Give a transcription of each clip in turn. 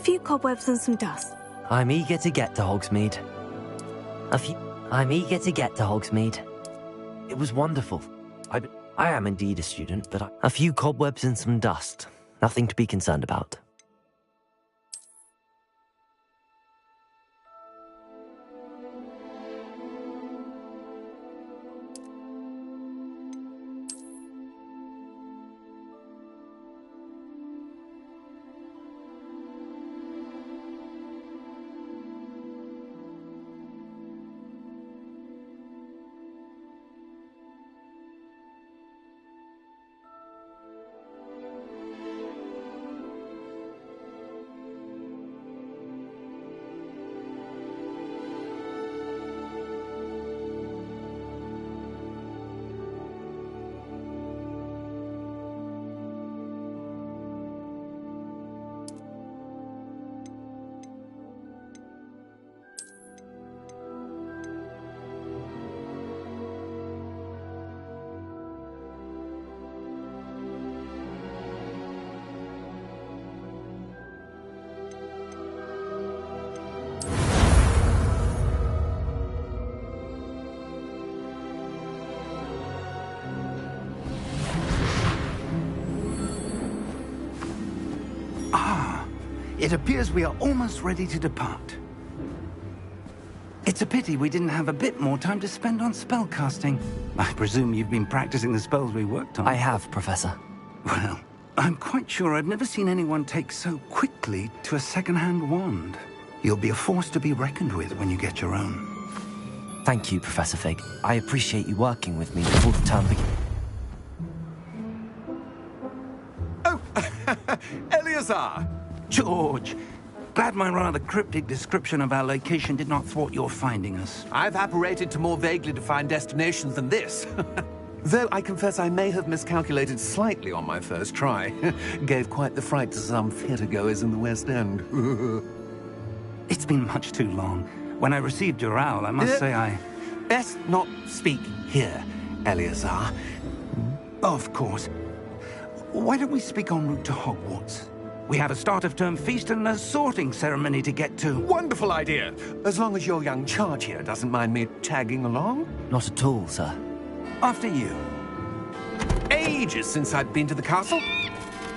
few cobwebs and some dust. I'm eager to get to Hogsmeade. I'm eager to get to Hogsmeade. It was wonderful. I am indeed a student, but a few cobwebs and some dust. Nothing to be concerned about. It appears we are almost ready to depart. It's a pity we didn't have a bit more time to spend on spellcasting. I presume you've been practicing the spells we worked on. I have, Professor. Well, I'm quite sure I've never seen anyone take so quickly to a second-hand wand. You'll be a force to be reckoned with when you get your own. Thank you, Professor Fig. I appreciate you working with me before the term begins. Oh, Eleazar! George, glad my rather cryptic description of our location did not thwart your finding us. I've apparated to more vaguely defined destinations than this. Though I confess I may have miscalculated slightly on my first try. Gave quite the fright to some theatre-goers in the West End. It's been much too long. When I received your owl, I must say I... Best not speak here, Eleazar. Of course. Why don't we speak en route to Hogwarts? We have a start-of-term feast and a sorting ceremony to get to. Wonderful idea! As long as your young charge here doesn't mind me tagging along. Not at all, sir. After you. Ages since I've been to the castle.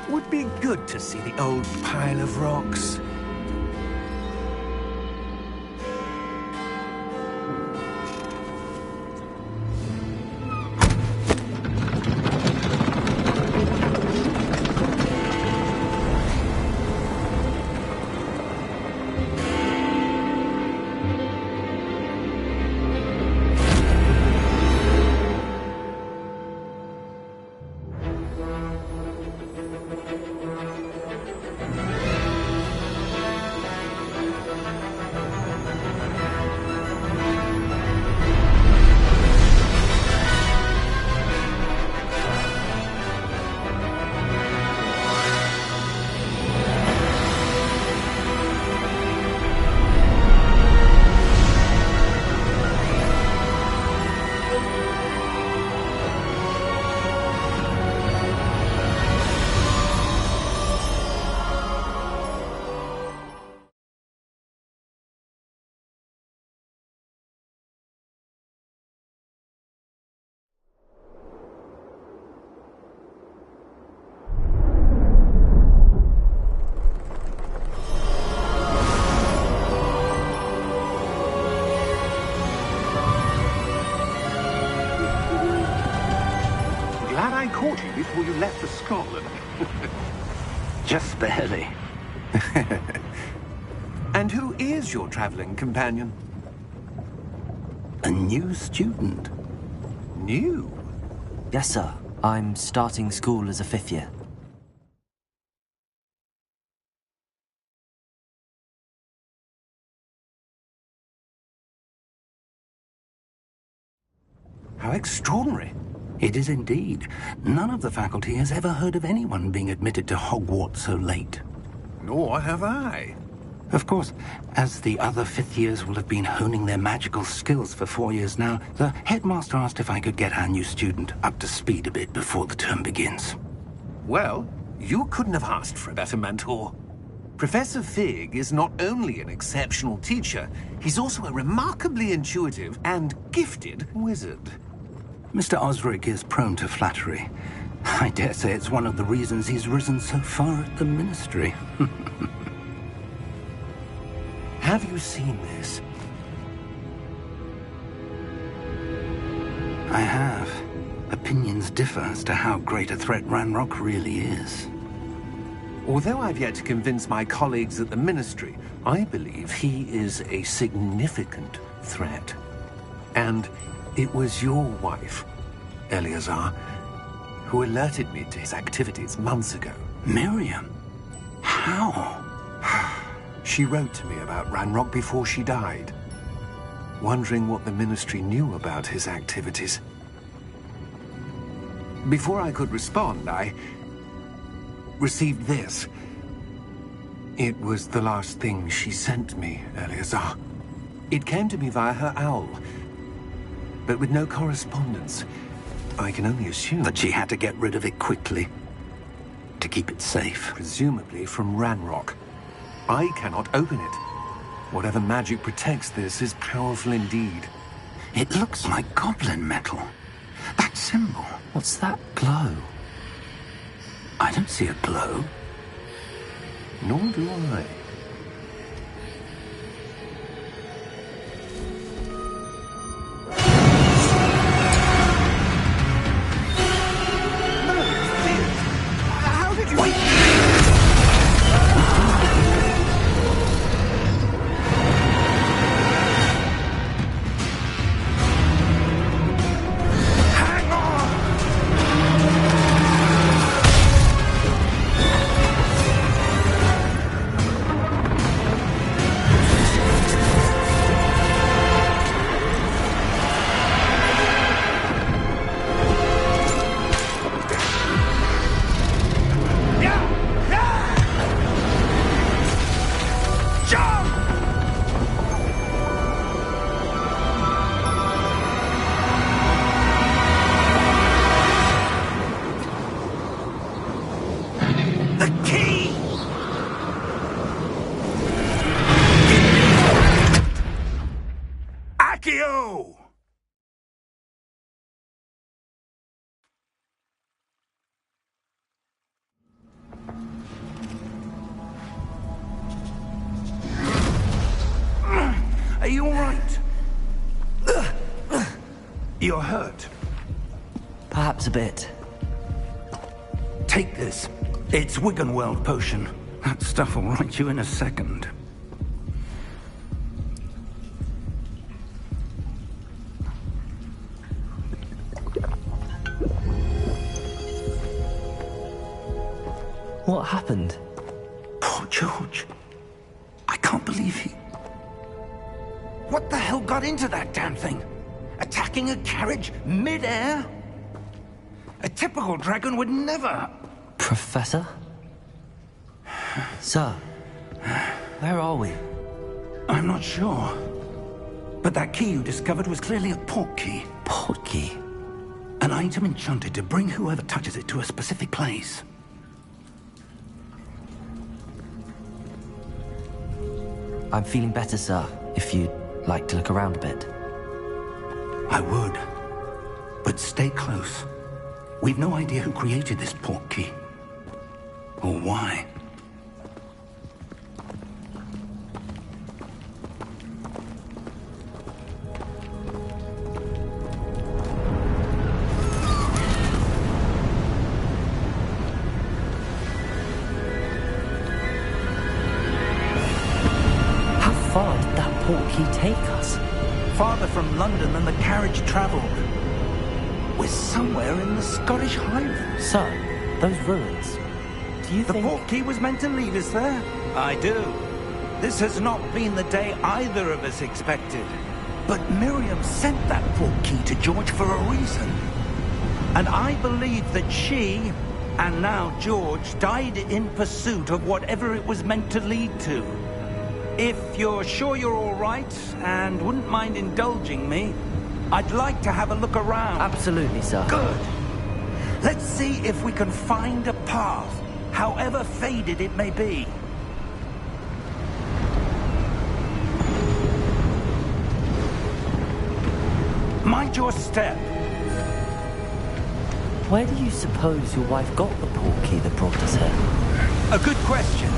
Would be good to see the old pile of rocks. Caught you before you left for Scotland. Just barely. And who is your traveling companion? A new student. New? Yes, sir. I'm starting school as a 5th year. How extraordinary. It is indeed. None of the faculty has ever heard of anyone being admitted to Hogwarts so late. Nor have I. Of course, as the other 5th years will have been honing their magical skills for 4 years now, the headmaster asked if I could get our new student up to speed a bit before the term begins. Well, you couldn't have asked for a better mentor. Professor Fig is not only an exceptional teacher, he's also a remarkably intuitive and gifted wizard. Mr. Osric is prone to flattery. I dare say it's one of the reasons he's risen so far at the Ministry. Have you seen this? I have. Opinions differ as to how great a threat Ranrock really is. Although I've yet to convince my colleagues at the Ministry, I believe he is a significant threat. And it was your wife, Eleazar, who alerted me to his activities months ago. Miriam? How? She wrote to me about Ranrock before she died, wondering what the Ministry knew about his activities. Before I could respond, I received this. It was the last thing she sent me, Eleazar. It came to me via her owl, but with no correspondence. I can only assume That she had to get rid of it quickly, to keep it safe. presumably from Ranrock. I cannot open it. Whatever magic protects this is powerful indeed. It looks like goblin metal. That symbol. What's that glow? I don't see a glow. Nor do I. How did you... Wait! Hang on! The key! Accio! Are you all right? You're hurt. Perhaps a bit. Take this. It's Wiggenweld potion. That stuff will right you in a second. What happened? Poor George. I can't believe he... What the hell got into that damn thing? Attacking a carriage mid-air? A typical dragon would never... Professor? Sir, where are we? I'm not sure. But that key you discovered was clearly a port key. Port key? An item enchanted to bring whoever touches it to a specific place. I'm feeling better, sir, if you'd like to look around a bit. I would. But stay close. We've no idea who created this port key. Or why. How far did that port key take us? Farther from London than the carriage traveled. We're somewhere in the Scottish Highlands. Sir, those ruins. Do you The think... port key was meant to lead us there? I do. This has not been the day either of us expected. But Miriam sent that port key to George for a reason. And I believe that she, and now George, died in pursuit of whatever it was meant to lead to. If you're sure you're all right, and wouldn't mind indulging me, I'd like to have a look around. Absolutely, sir. Good. Let's see if we can find a path, however faded it may be. Mind your step. Where do you suppose your wife got the portkey that brought us here? A good question.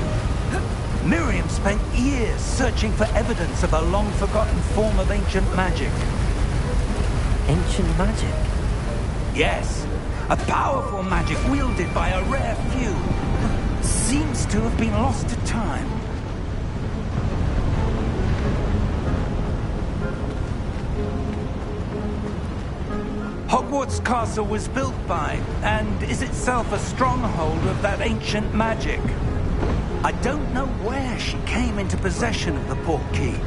Miriam spent years searching for evidence of a long-forgotten form of ancient magic. Ancient magic? Yes, a powerful magic wielded by a rare few. Seems to have been lost to time. Hogwarts Castle was built by, and is itself a stronghold of that ancient magic. I don't know where she came into possession of the portkey,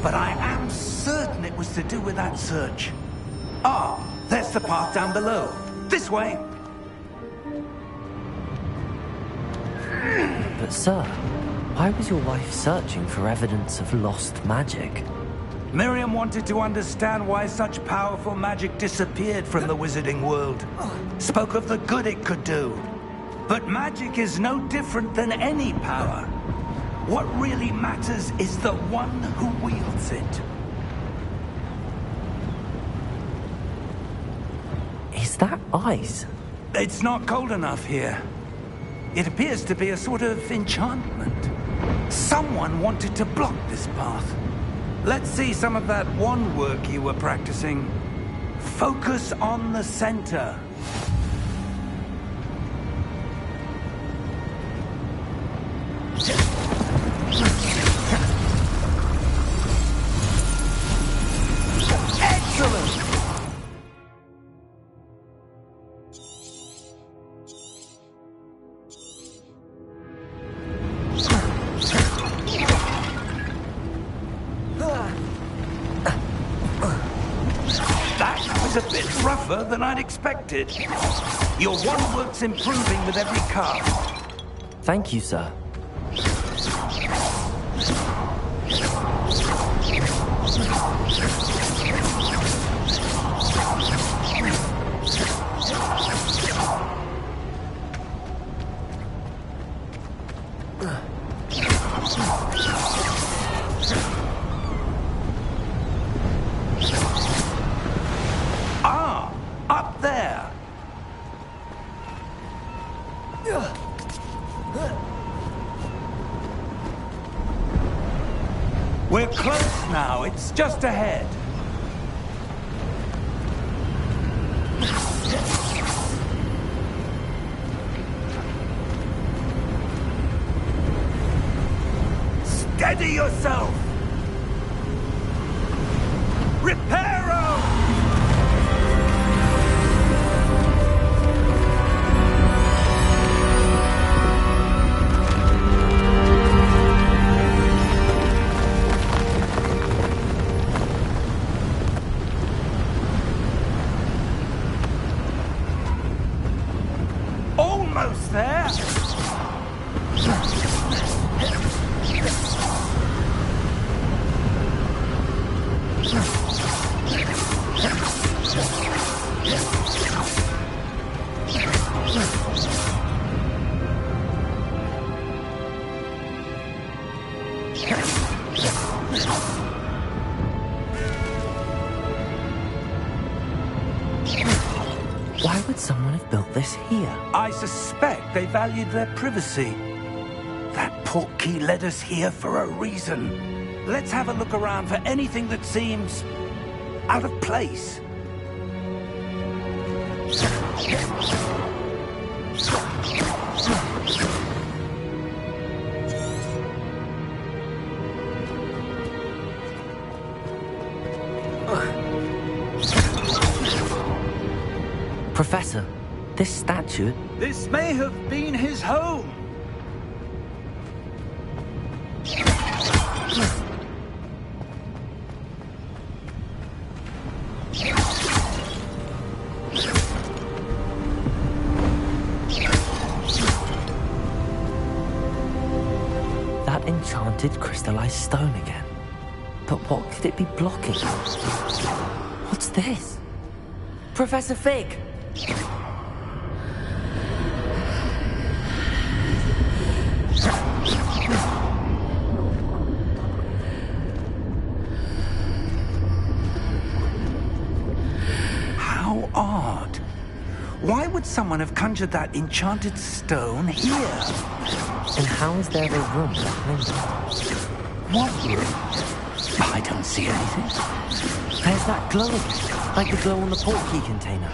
but I am certain it was to do with that search. Ah, there's the path down below. This way. But sir, why was your wife searching for evidence of lost magic? Miriam wanted to understand why such powerful magic disappeared from the wizarding world. Spoke of the good it could do. But magic is no different than any power. What really matters is the one who wields it. Is that ice? It's not cold enough here. It appears to be a sort of enchantment. Someone wanted to block this path. Let's see some of that wand work you were practicing. Focus on the center. Excellent! That was a bit rougher than I'd expected. Your wand work's improving with every cast. Thank you, sir. Ah, up there. We're close now. It's just ahead. Steady yourself. Reparo! Almost there. Why would someone have built this here? I suspect they valued their privacy. That portkey led us here for a reason. Let's have a look around for anything that seems out of place. Professor, this statue... This may have been his home. That enchanted crystallized stone again. But what could it be blocking? What's this? Professor Fig! odd. Why would someone have conjured that enchanted stone here? And how is there a room behind it? What room? I don't see anything. There's that glow again, like the glow on the portkey container.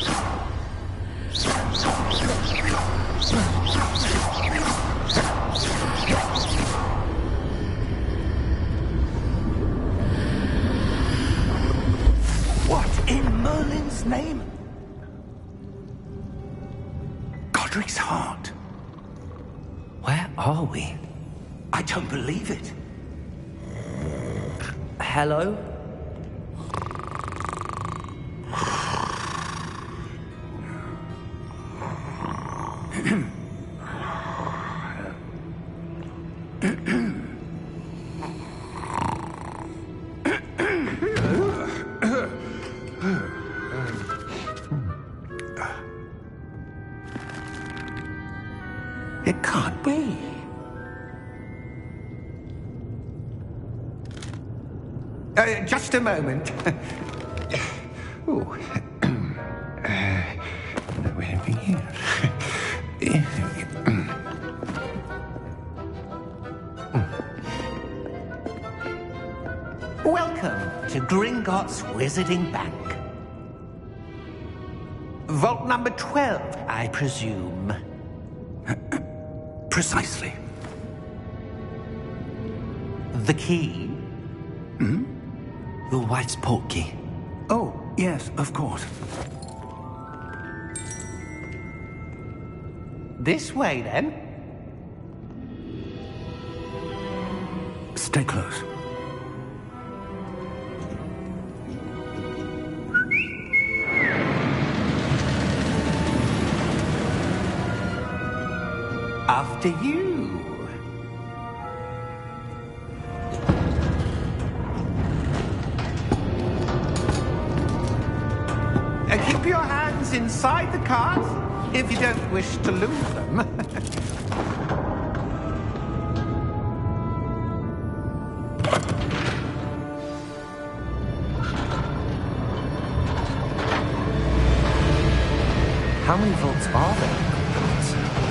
What in Merlin's name? Godric's heart. Where are we? I don't believe it. Hello? It can't be. Just a moment. Oh. Anything here? Welcome to Gringotts Wizarding Bank. Vault number 12, I presume. Precisely. The key? Your wife's portkey. Oh, yes, of course. This way, then. Stay close. After you. Keep your hands inside the cart if you don't wish to lose them. How many vaults are there?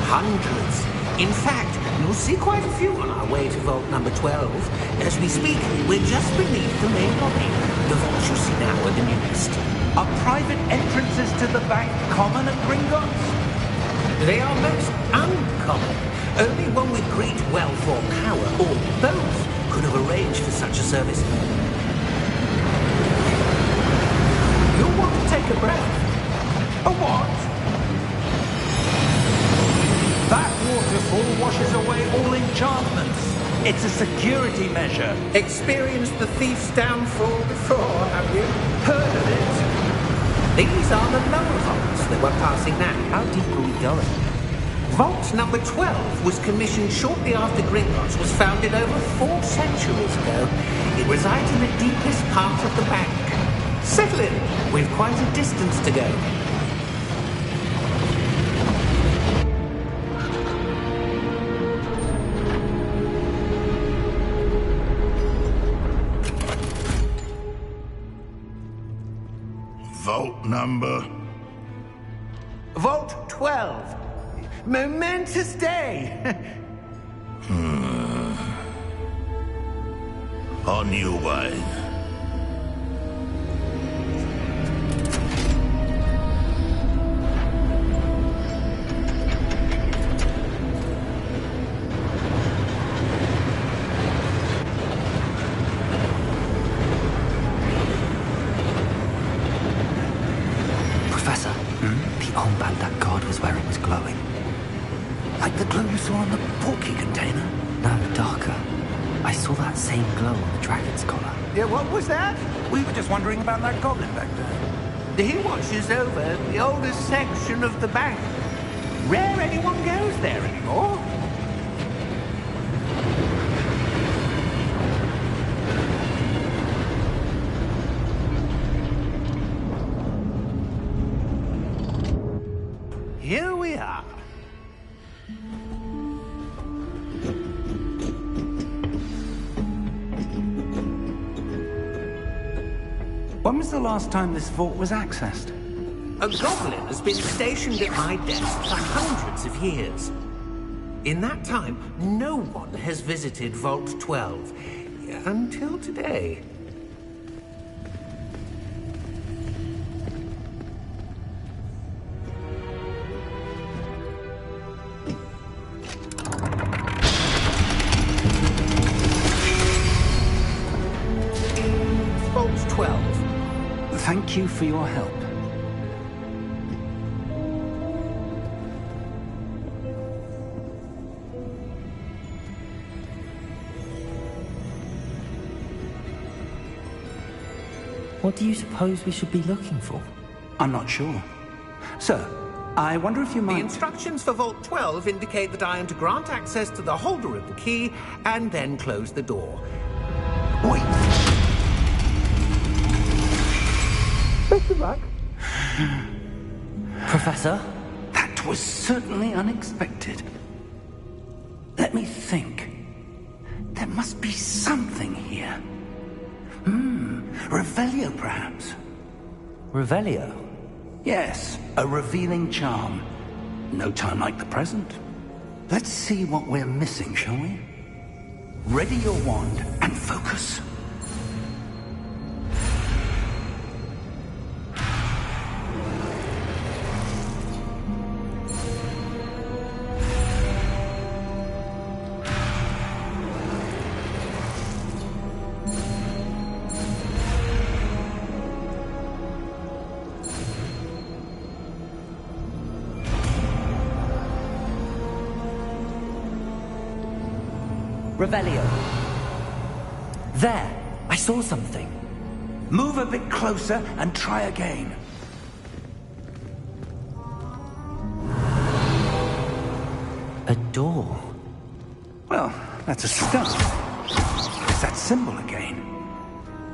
Hundreds. In fact, you'll see quite a few on our way to vault number 12. As we speak, we're just beneath the main lobby. The vaults you see now are the newest. Are private entrances to the bank common at Gringotts? They are most uncommon. Only one with great wealth or power, or both, could have arranged for such a service. You'll want to take a breath. A what? That waterfall washes away all enchantments. It's a security measure. Experienced the thief's downfall before, have you? Heard of it? These are the lower vaults that we're passing now. How deep are we going? Vault number 12 was commissioned shortly after Gringotts was founded over 4 centuries ago. It resides in the deepest part of the bank. Settle in. We've quite a distance to go. Vault number? Vault 12. Momentous day. On your way. Professor, the armband that guard was wearing was glowing. Like the glow you saw on the portkey container? No, darker. I saw that same glow on the dragon's collar. Yeah, what was that? We were just wondering about that goblin back there. He watches over the oldest section of the bank. Rare anyone goes there anymore. Here we are. When was the last time this vault was accessed? A goblin has been stationed at my desk for hundreds of years. In that time, no one has visited Vault 12. Until today. Vault 12. Thank you for your help. What do you suppose we should be looking for? I'm not sure. Sir, I wonder if you The might... instructions for Vault 12 indicate that I am to grant access to the holder of the key and then close the door. Wait! Best of luck. Professor? That was certainly unexpected. Let me think. There must be something here. Revelio, perhaps? Revelio? Yes, a revealing charm. No time like the present. Let's see what we're missing, shall we? Ready your wand and focus. Revelio. There! I saw something. Move a bit closer and try again. A door. Well, that's a start. It's that symbol again.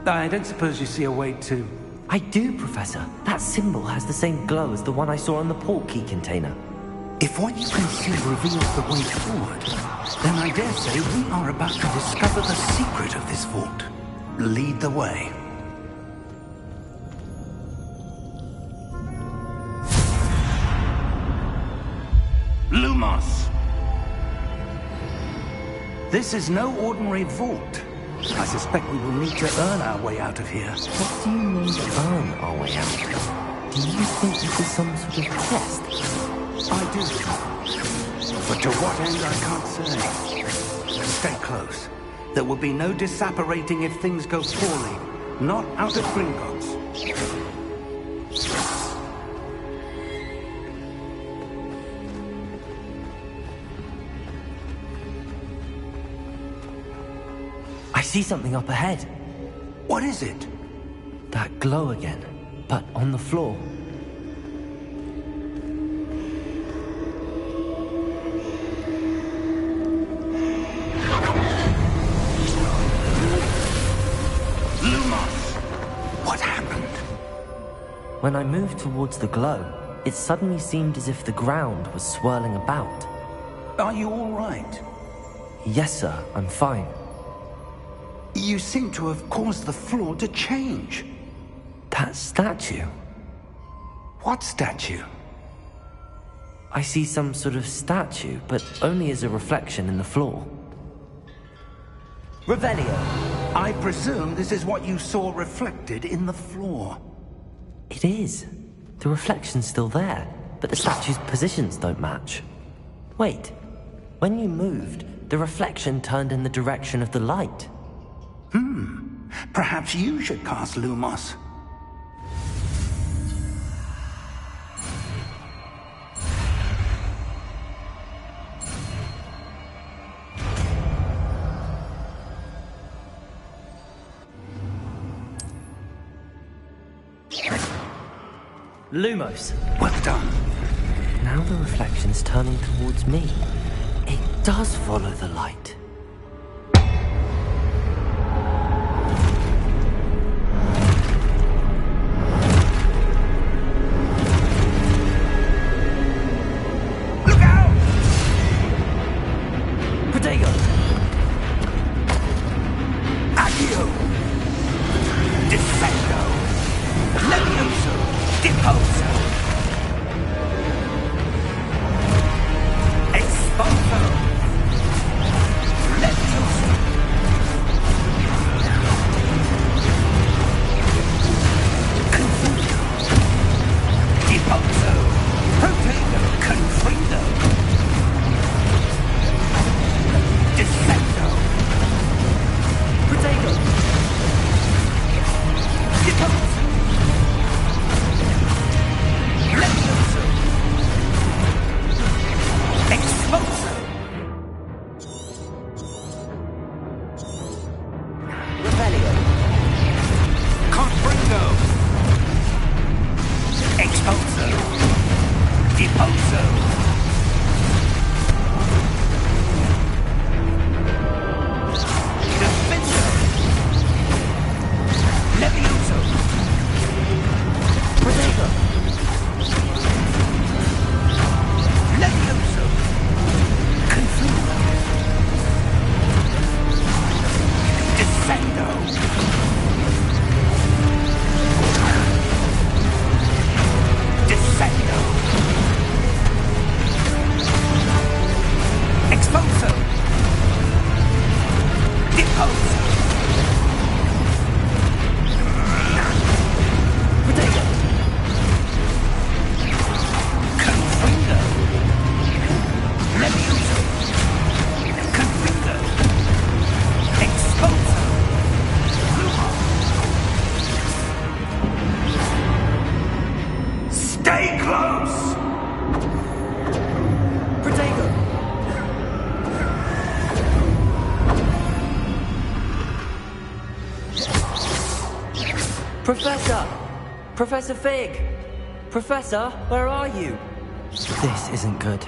I don't suppose you see a way to... I do, Professor. That symbol has the same glow as the one I saw on the port key container. If what you can see reveals the way forward, then I dare say we are about to discover the secret of this vault. Lead the way. Lumos! This is no ordinary vault. I suspect we will need to earn our way out of here. What do you mean earn our way out? Do you think this is some sort of test? I do. But to what end, I can't say. Stay close. There will be no disapparating if things go poorly. Not out of Gringotts. I see something up ahead. What is it? That glow again, but on the floor. When I moved towards the glow, it suddenly seemed as if the ground was swirling about. Are you all right? Yes, sir, I'm fine. You seem to have caused the floor to change. That statue? What statue? I see some sort of statue, but only as a reflection in the floor. Revelio! I presume this is what you saw reflected in the floor. It is. The reflection's still there, but the statue's positions don't match. Wait, when you moved, the reflection turned in the direction of the light. Perhaps you should cast Lumos. Lumos. Well done. Now the reflection's turning towards me. It does follow the light. Look out! Protego! Accio! Defendo! Levioso! Deposo! Deposo! Defender! Levioso! Protego! Levioso! Confundo! Descendo! Descendo! Exposo! Deposo! Protego! Confundo! Levioso! Confundo! Exposo! Lumos! Stay close! Protego! Professor! Professor Fig! Professor, where are you? This isn't good.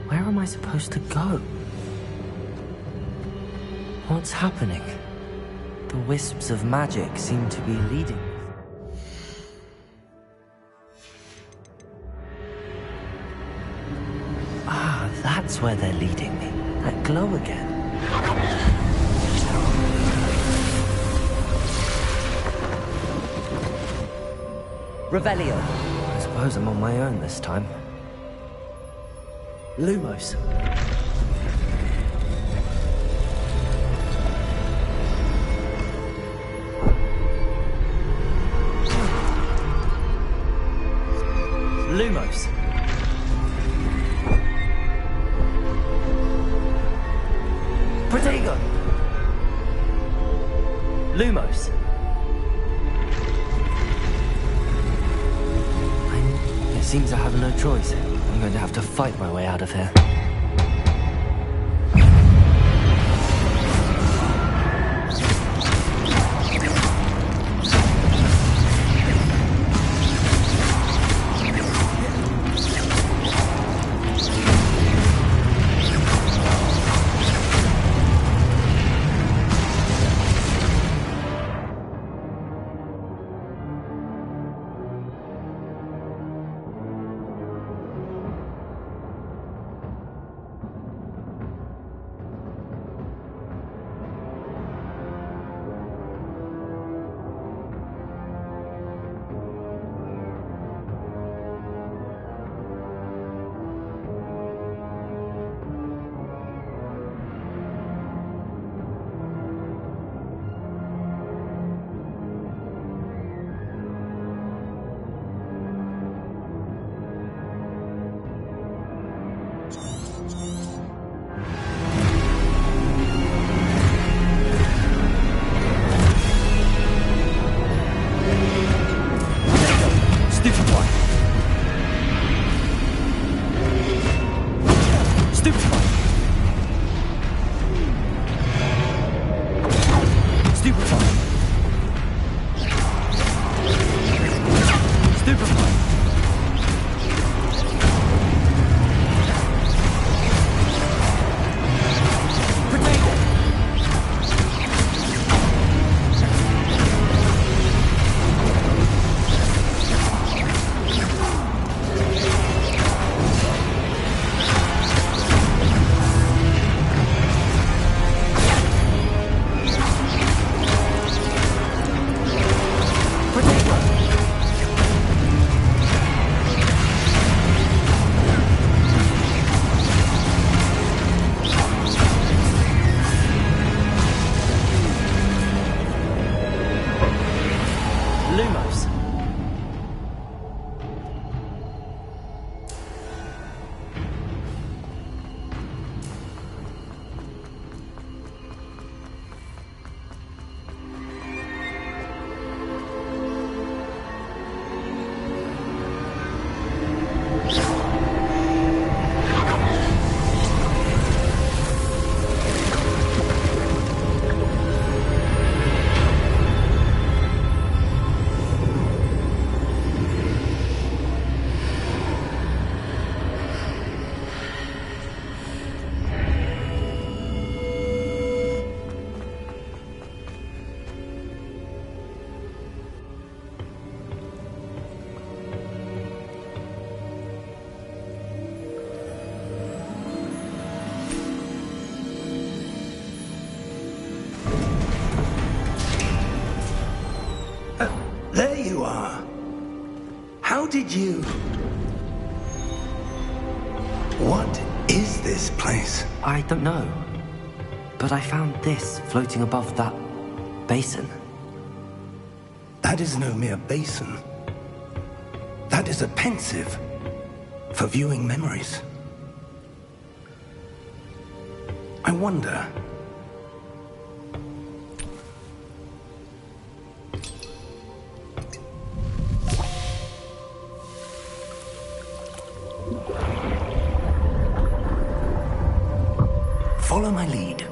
Where am I supposed to go? What's happening? The wisps of magic seem to be leading me. Ah, that's where they're leading me. That glow again. Revelio. I suppose I'm on my own this time. Lumos. Lumos. Protego. Lumos. It seems I have no choice. I'm going to have to fight my way out of here. did you? What is this place? I don't know. But I found this floating above that basin. That is no mere basin. That is a pensive for viewing memories. I wonder... Follow my lead.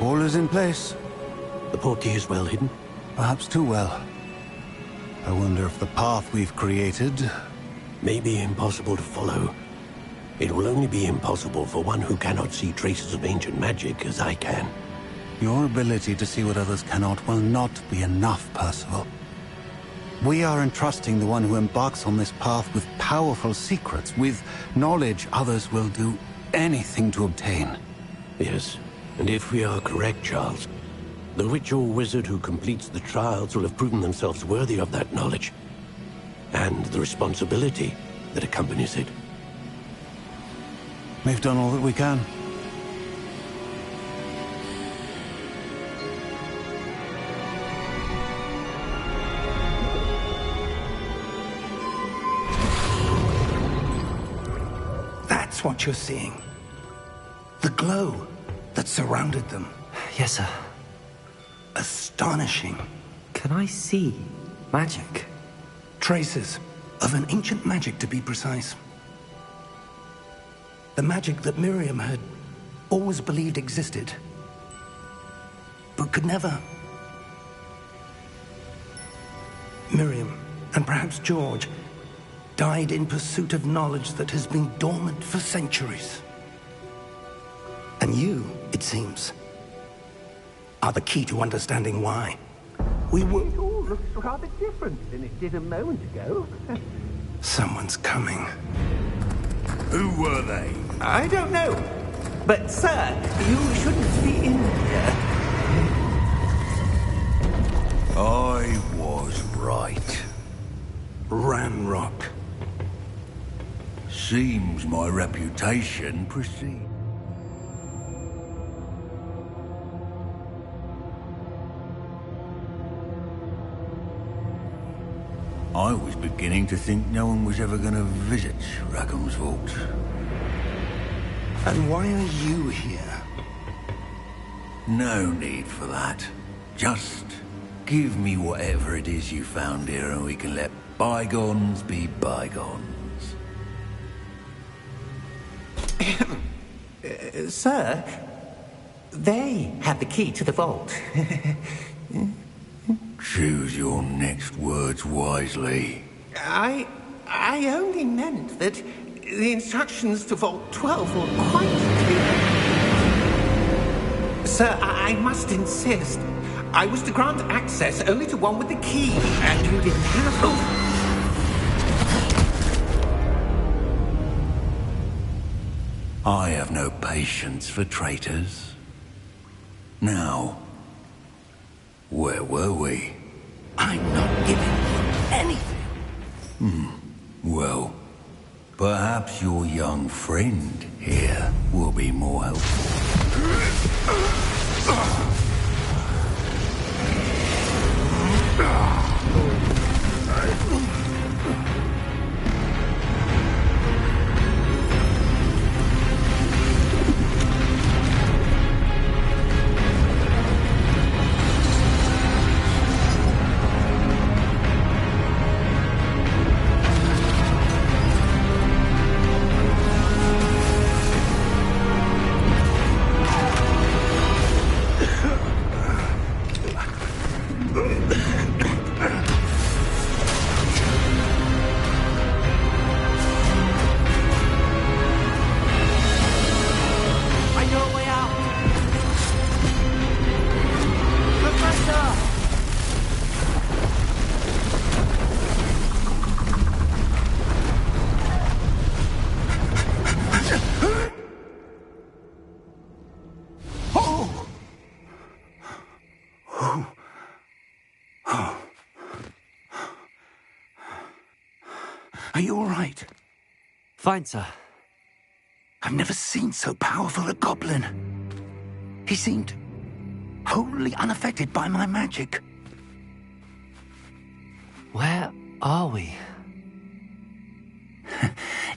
All is in place. The portkey is well hidden? Perhaps too well. I wonder if the path we've created... may be impossible to follow. It will only be impossible for one who cannot see traces of ancient magic as I can. Your ability to see what others cannot will not be enough, Percival. We are entrusting the one who embarks on this path with powerful secrets, with knowledge others will do anything to obtain. Yes, and if we are correct, Charles, the witch or wizard who completes the trials will have proven themselves worthy of that knowledge, and the responsibility that accompanies it. We've done all that we can. That's what you're seeing. The glow that surrounded them. Yes, sir. Astonishing. Can I see magic? Traces of an ancient magic, to be precise. The magic that Miriam had always believed existed, but could never. Miriam, and perhaps George, died in pursuit of knowledge that has been dormant for centuries. And you, it seems, are the key to understanding why. We will... It all looks rather different than it did a moment ago. Someone's coming. Who were they? I don't know. But, sir, you shouldn't be in here. I was right. Ranrock. Seems my reputation precedes. I was beginning to think no one was ever going to visit Rackham's Vault. And why are you here? No need for that. Just give me whatever it is you found here and we can let bygones be bygones. Sir, they have the key to the vault. Choose your next words wisely. I only meant that the instructions to Vault 12 were quite clear. Sir, I must insist. I was to grant access only to one with the key, and you didn't have them. I have no patience for traitors. Now, where were we? I'm not giving you anything. Well, perhaps your young friend here will be more helpful. Are you all right? Fine, sir. I've never seen so powerful a goblin. He seemed wholly unaffected by my magic. Where are we?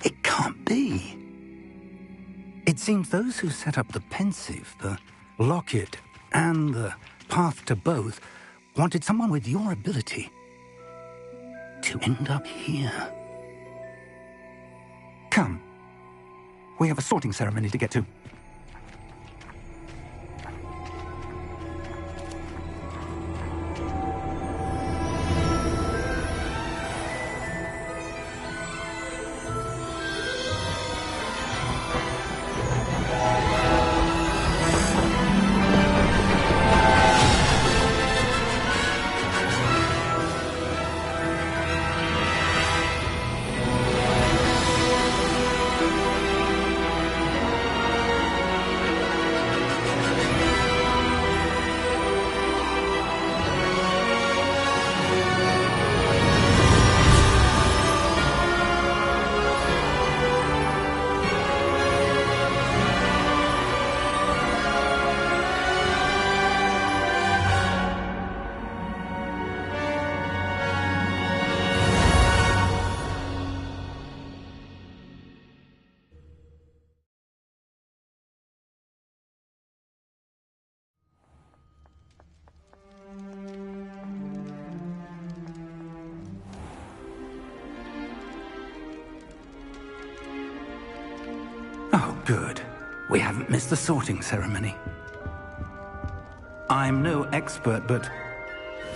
It can't be. It seems those who set up the Pensieve, the Locket, and the Path to Both wanted someone with your ability to end up here. Come. We have a sorting ceremony to get to. Oh, good. We haven't missed the sorting ceremony. I'm no expert, but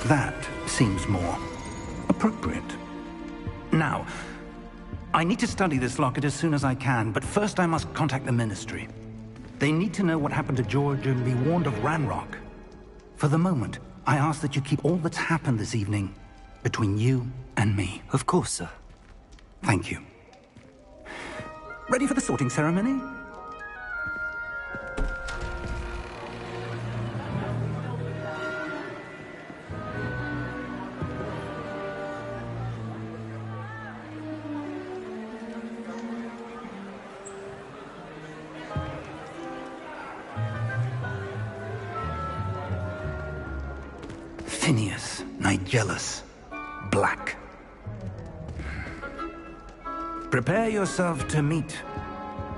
that seems more appropriate. Now, I need to study this locket as soon as I can, but first I must contact the Ministry. They need to know what happened to George and be warned of Ranrock. For the moment, I ask that you keep all that's happened this evening between you and me. Of course, sir. Thank you. Ready for the sorting ceremony? Phineas Nigellus Black. Prepare yourself to meet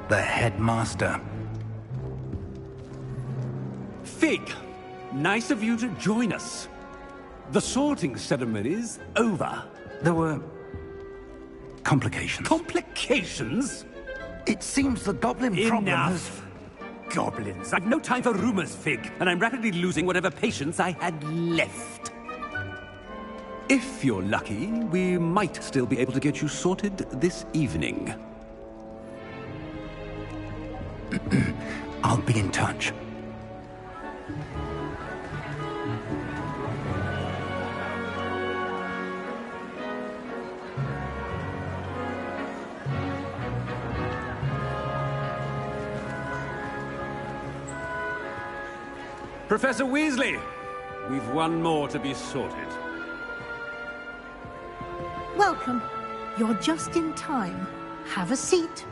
the headmaster. Fig, nice of you to join us. The sorting ceremony's over. There were complications. Complications? It seems the goblin problem has... Enough. Goblins. I've no time for rumors, Fig, and I'm rapidly losing whatever patience I had left. If you're lucky, we might still be able to get you sorted this evening. I'll be in touch. Professor Weasley, we've one more to be sorted. Welcome. You're just in time. Have a seat.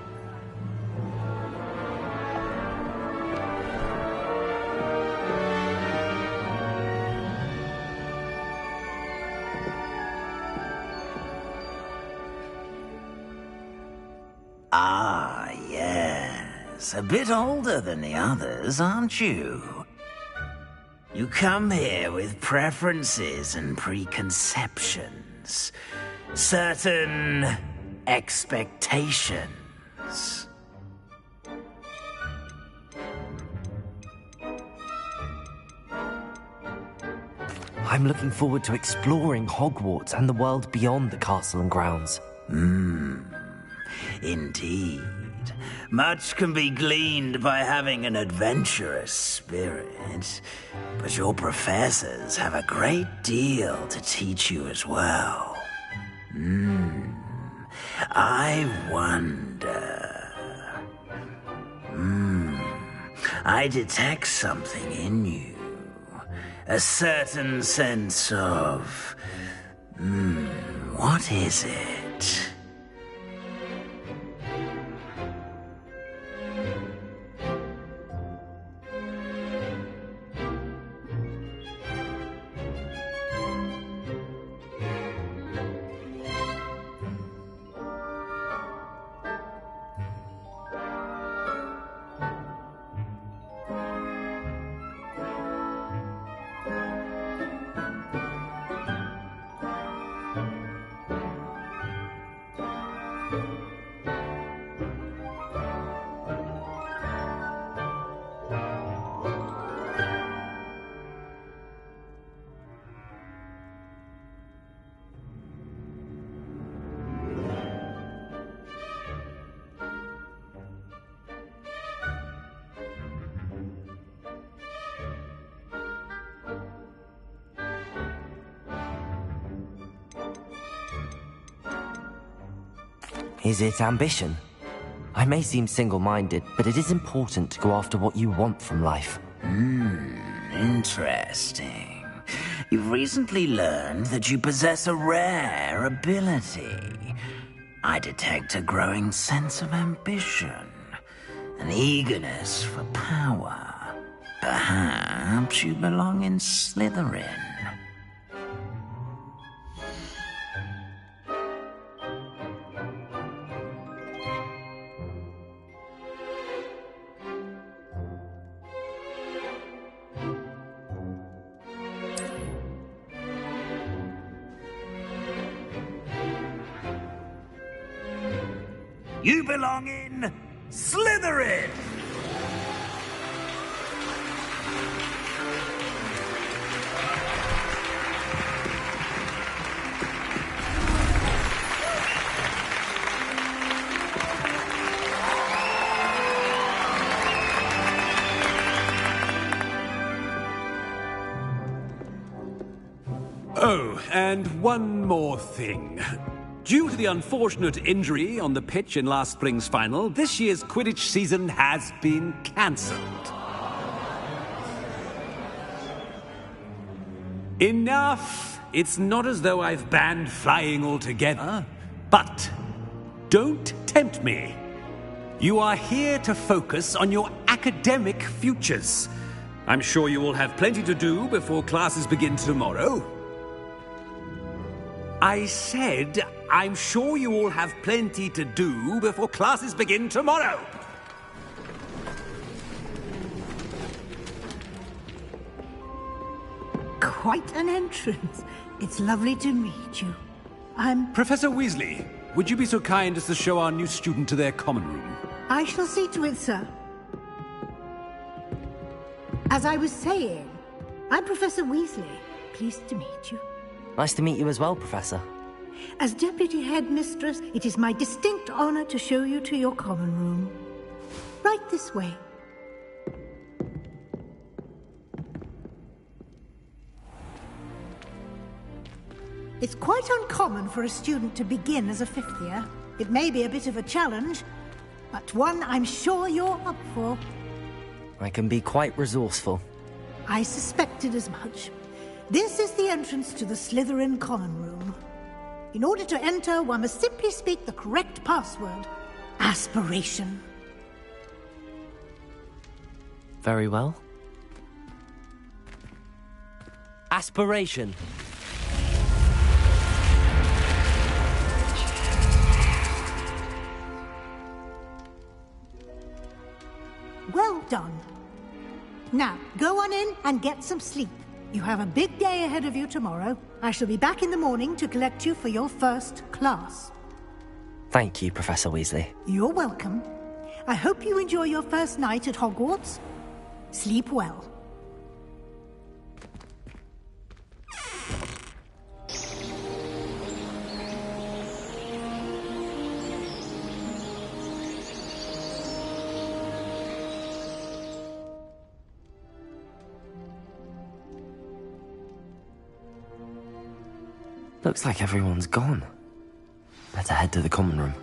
Ah, yes. A bit older than the others, aren't you? You come here with preferences and preconceptions. Certain expectations. I'm looking forward to exploring Hogwarts and the world beyond the castle and grounds. Indeed. Much can be gleaned by having an adventurous spirit, but your professors have a great deal to teach you as well. I wonder... I detect something in you. A certain sense of... what is it? Is it ambition? I may seem single-minded, but it is important to go after what you want from life. Interesting. You've recently learned that you possess a rare ability. I detect a growing sense of ambition, an eagerness for power. Perhaps you belong in Slytherin. You belong in Slytherin! Oh, and one more thing. Due to the unfortunate injury on the pitch in last spring's final, this year's Quidditch season has been cancelled. Enough! It's not as though I've banned flying altogether, but don't tempt me. You are here to focus on your academic futures. I'm sure you will have plenty to do before classes begin tomorrow. I said, I'm sure you all have plenty to do before classes begin tomorrow. Quite an entrance. It's lovely to meet you. I'm... Professor Weasley, would you be so kind as to show our new student to their common room? I shall see to it, sir. As I was saying, I'm Professor Weasley. Pleased to meet you. Nice to meet you as well, Professor. As Deputy Headmistress, it is my distinct honor to show you to your common room. Right this way. It's quite uncommon for a student to begin as a fifth year. It may be a bit of a challenge, but one I'm sure you're up for. I can be quite resourceful. I suspected as much. This is the entrance to the Slytherin common room. In order to enter, one must simply speak the correct password. Aspiration. Very well. Aspiration. Well done. Now, go on in and get some sleep. You have a big day ahead of you tomorrow. I shall be back in the morning to collect you for your first class. Thank you, Professor Weasley. You're welcome. I hope you enjoy your first night at Hogwarts. Sleep well. Looks like everyone's gone. Better head to the common room.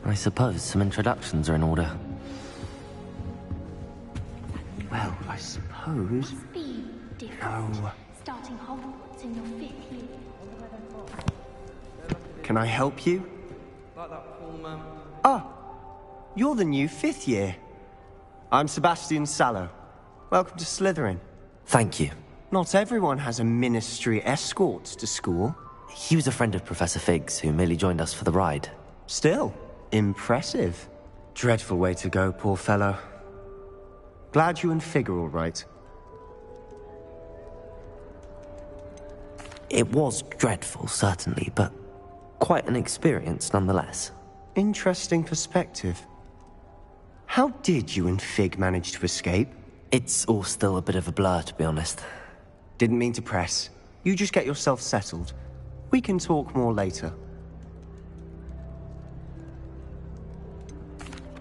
I suppose some introductions are in order. Well, I suppose... Must be different. No. Starting Hogwarts in your 5th year. Can I help you? Ah, you're the new 5th year. I'm Sebastian Sallow. Welcome to Slytherin. Thank you. Not everyone has a ministry escort to school. He was a friend of Professor Figgs, who merely joined us for the ride. Still, impressive. Dreadful way to go, poor fellow. Glad you and Fig are all right. It was dreadful, certainly, but quite an experience nonetheless. Interesting perspective. How did you and Fig manage to escape? It's all still a bit of a blur, to be honest. Didn't mean to press. You just get yourself settled. We can talk more later.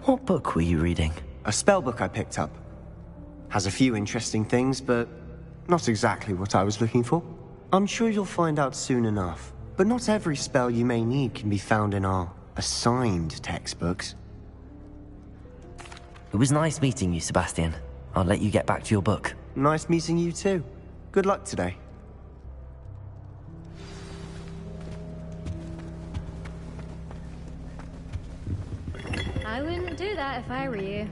What book were you reading? A spell book I picked up. Has a few interesting things, but not exactly what I was looking for. I'm sure you'll find out soon enough. But not every spell you may need can be found in our assigned textbooks. It was nice meeting you, Sebastian. I'll let you get back to your book. Nice meeting you too. Good luck today. I wouldn't do that if I were you.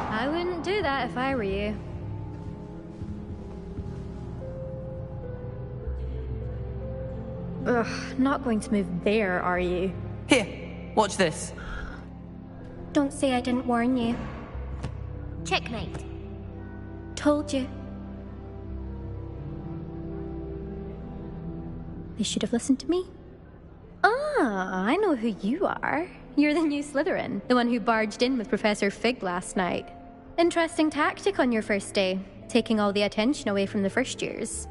I wouldn't do that if I were you. Ugh, not going to move there, are you? Here, watch this. Don't say I didn't warn you. Checkmate. Told you. They should have listened to me. Ah, I know who you are. You're the new Slytherin, the one who barged in with Professor Fig last night. Interesting tactic on your first day, taking all the attention away from the first years.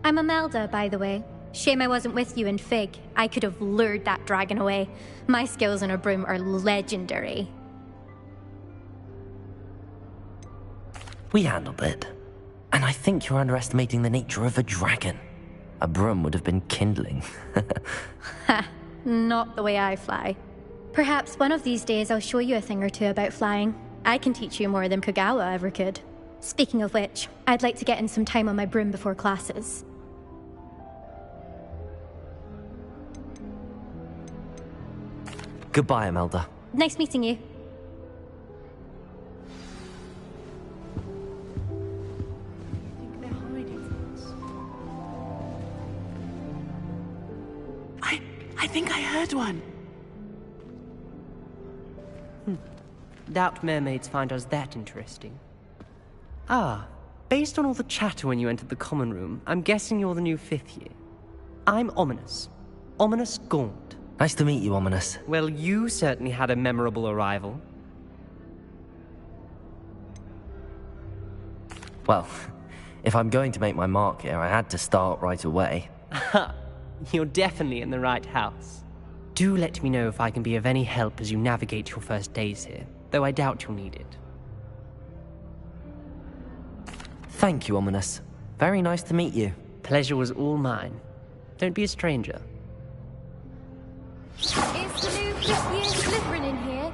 I'm Imelda, by the way. Shame I wasn't with you in Fig. I could have lured that dragon away. My skills on a broom are legendary. We handled it. And I think you're underestimating the nature of a dragon. A broom would have been kindling. Ha, not the way I fly. Perhaps one of these days I'll show you a thing or two about flying. I can teach you more than Kogawa ever could. Speaking of which, I'd like to get in some time on my broom before classes. Goodbye, Imelda. Nice meeting you. I think I heard one. Doubt mermaids find us that interesting. Ah, based on all the chatter when you entered the common room, I'm guessing you're the new 5th year. I'm Ominis. Ominis Gaunt. Nice to meet you, Ominis. Well, you certainly had a memorable arrival. Well, if I'm going to make my mark here, I had to start right away. Ha! You're definitely in the right house. Do let me know if I can be of any help as you navigate your first days here, though I doubt you'll need it. Thank you, Ominis. Very nice to meet you. Pleasure was all mine. Don't be a stranger. Is the new 5th year Slytherin in here?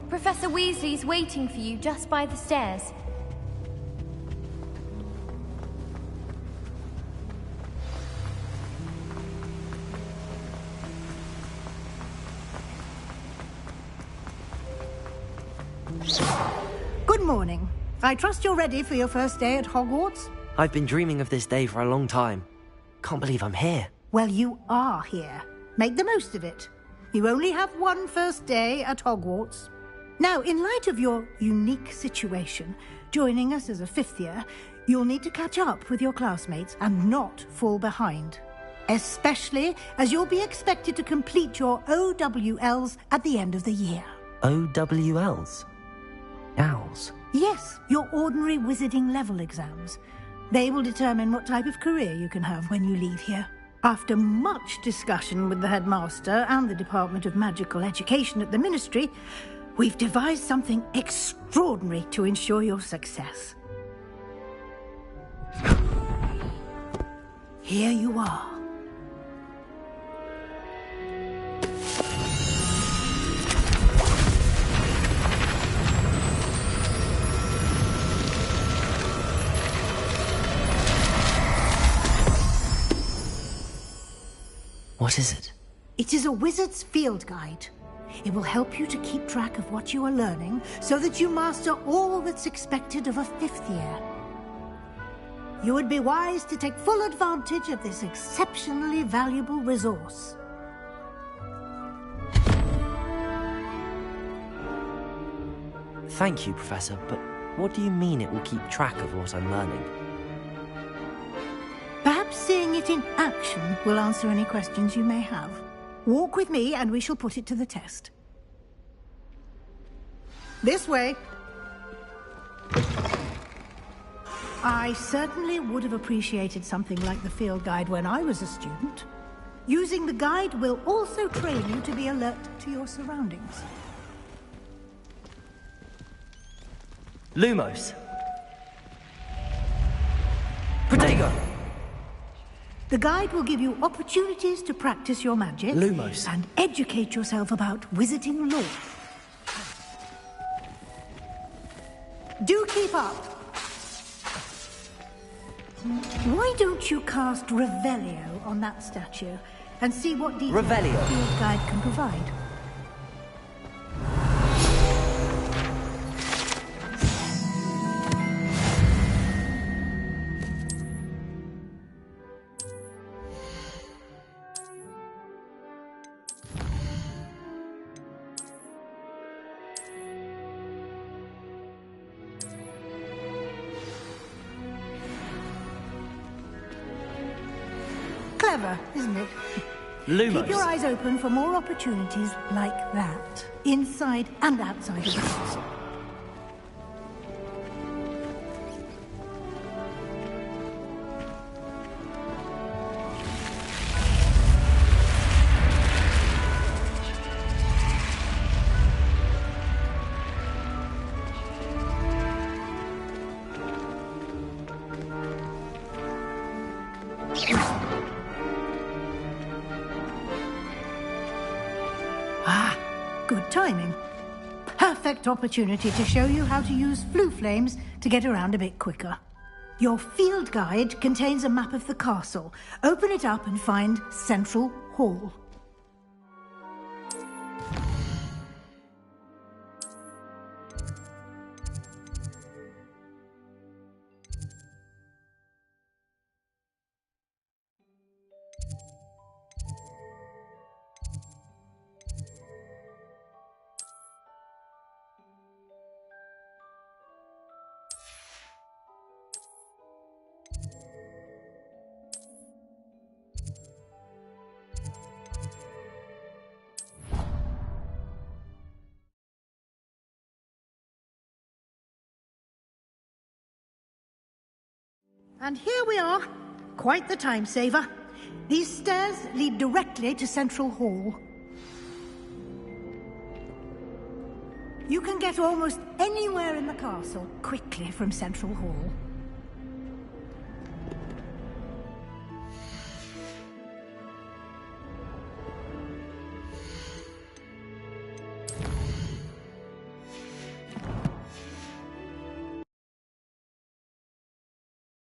Professor Weasley's waiting for you just by the stairs. Good morning. I trust you're ready for your first day at Hogwarts? I've been dreaming of this day for a long time. Can't believe I'm here. Well, you are here. Make the most of it. You only have one first day at Hogwarts. Now, in light of your unique situation, joining us as a 5th year, you'll need to catch up with your classmates and not fall behind. Especially as you'll be expected to complete your OWLs at the end of the year. OWLs? Owls? Yes, your ordinary wizarding level exams. They will determine what type of career you can have when you leave here. After much discussion with the headmaster and the Department of Magical Education at the Ministry, we've devised something extraordinary to ensure your success. Here you are. What is it? It is a wizard's field guide. It will help you to keep track of what you are learning so that you master all that's expected of a 5th year. You would be wise to take full advantage of this exceptionally valuable resource. Thank you, Professor, but what do you mean it will keep track of what I'm learning? Perhaps seeing it in action will answer any questions you may have. Walk with me and we shall put it to the test. This way. I certainly would have appreciated something like the field guide when I was a student. Using the guide will also train you to be alert to your surroundings. Lumos. Protego! The guide will give you opportunities to practice your magic. Lumos. And educate yourself about wizarding lore. Do keep up. Why don't you cast Revelio on that statue and see what details the field guide can provide? Clever, isn't it? Lumos. Keep your eyes open for more opportunities like that, inside and outside of the castle. Good timing. Perfect opportunity to show you how to use flue flames to get around a bit quicker. Your field guide contains a map of the castle. Open it up and find Central Hall. And here we are. Quite the time saver. These stairs lead directly to Central Hall. You can get almost anywhere in the castle quickly from Central Hall.